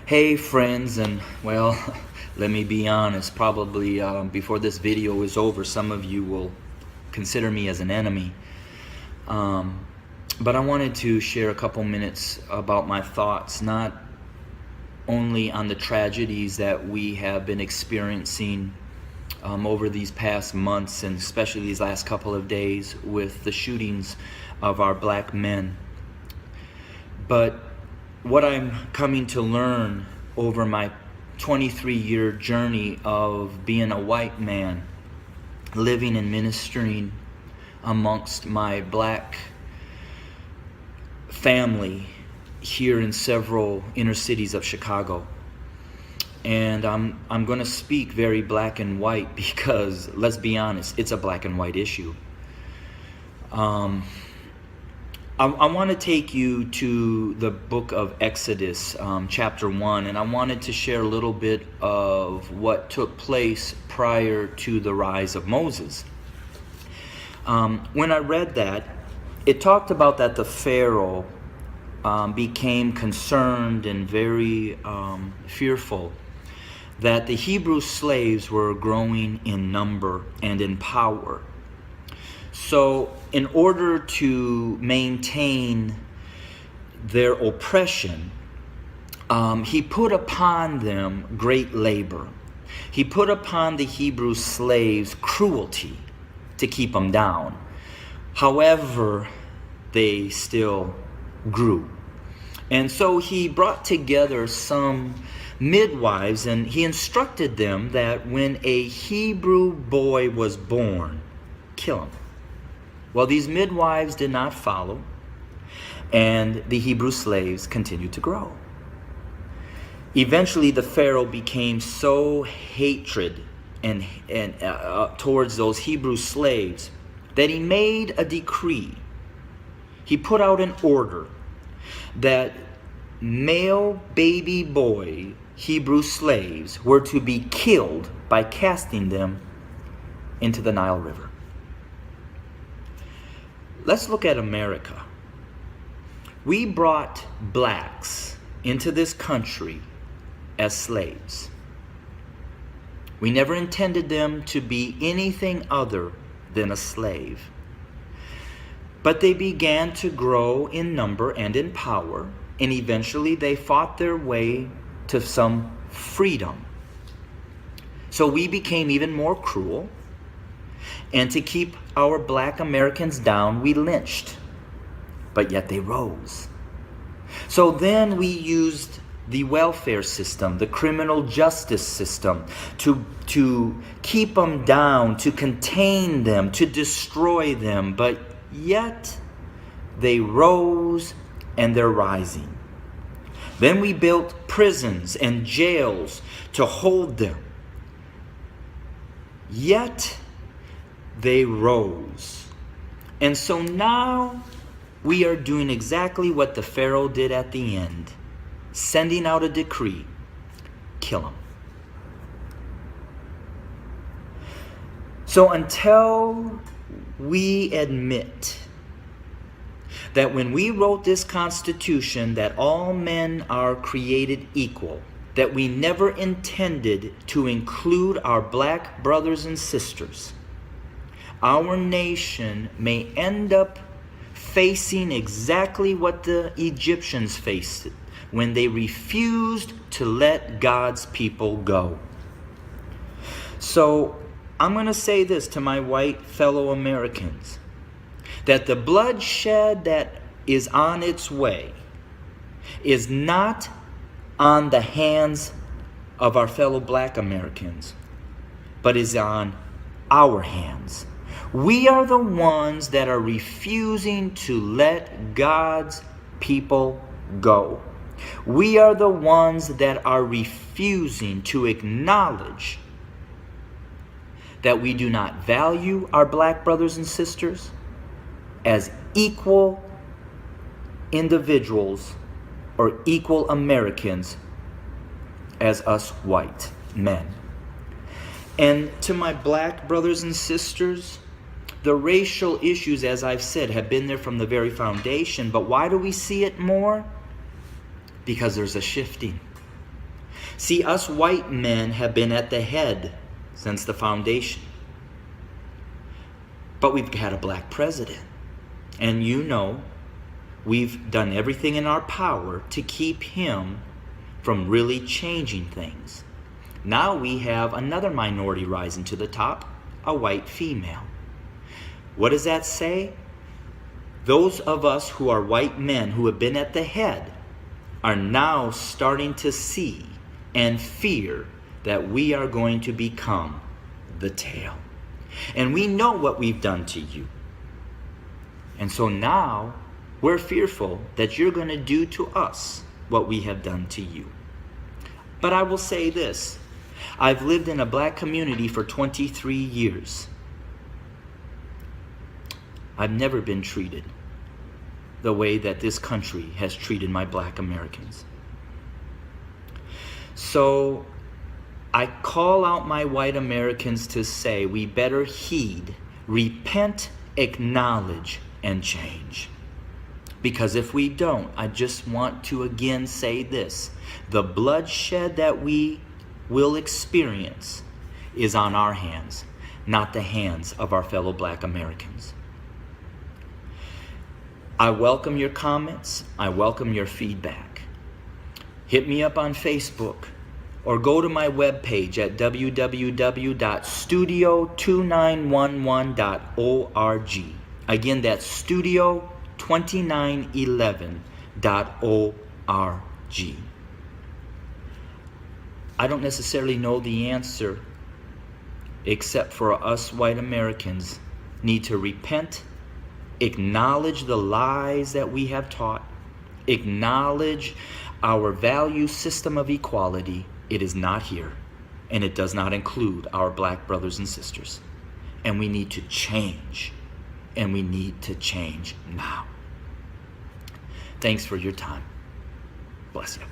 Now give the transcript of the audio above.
Hey friends, and well, let me be honest, probably before this video is over, some of you will consider me as an enemy. But I wanted to share a couple minutes about my thoughts, not only on the tragedies that we have been experiencing over these past months, and especially these last couple of days with the shootings of our black men, but what I'm coming to learn over my 23-year journey of being a white man, living and ministering amongst my black family here in several inner cities of Chicago. And I'm going to speak very black and white because, let's be honest, it's a black and white issue. I want to take you to the book of Exodus, chapter 1, and I wanted to share a little bit of what took place prior to the rise of Moses. When I read that, it talked about that the Pharaoh became concerned and very fearful that the Hebrew slaves were growing in number and in power. So in order to maintain their oppression, he put upon them great labor. He put upon the Hebrew slaves cruelty to keep them down. However, they still grew. And so he brought together some midwives, and he instructed them that when a Hebrew boy was born, kill him. Well, these midwives did not follow, and the Hebrew slaves continued to grow. Eventually, the Pharaoh became so hatred and towards those Hebrew slaves that he made a decree. He put out an order that male baby boy Hebrew slaves were to be killed by casting them into the Nile River. Let's look at America. We brought blacks into this country as slaves. We never intended them to be anything other than a slave. But they began to grow in number and in power, and eventually they fought their way to some freedom. So we became even more cruel. And to keep our black Americans down, we lynched. But yet they rose. So then we used the welfare system, the criminal justice system, to keep them down, to contain them, to destroy them. But yet they rose, and they're rising. Then we built prisons and jails to hold them. Yet they rose. And so now we are doing exactly what the Pharaoh did at the end, sending out a decree: kill them. So until we admit that when we wrote this Constitution that all men are created equal, that we never intended to include our black brothers and sisters, our nation may end up facing exactly what the Egyptians faced when they refused to let God's people go. So I'm going to say this to my white fellow Americans, that the bloodshed that is on its way is not on the hands of our fellow black Americans, but is on our hands. We are the ones that are refusing to let God's people go. We are the ones that are refusing to acknowledge that we do not value our black brothers and sisters as equal individuals or equal Americans as us white men. And to my black brothers and sisters, the racial issues, as I've said, have been there from the very foundation. But why do we see it more? Because there's a shifting. See, us white men have been at the head since the foundation. But we've had a black president. And you know, we've done everything in our power to keep him from really changing things. Now we have another minority rising to the top, a white female. What does that say? Those of us who are white men who have been at the head are now starting to see and fear that we are going to become the tail. And we know what we've done to you. And so now we're fearful that you're going to do to us what we have done to you. But I will say this. I've lived in a black community for 23 years. I've never been treated the way that this country has treated my black Americans. So I call out my white Americans to say we better heed, repent, acknowledge, and change. Because if we don't, I just want to again say this. The bloodshed that we will experience is on our hands, not the hands of our fellow black Americans. I welcome your comments. I welcome your feedback. Hit me up on Facebook or go to my webpage at www.studio2911.org. Again, that's studio2911.org. I don't necessarily know the answer, except for us white Americans need to repent, acknowledge the lies that we have taught, acknowledge our value system of equality. It is not here, and it does not include our black brothers and sisters. And we need to change, and we need to change now. Thanks for your time. Bless you.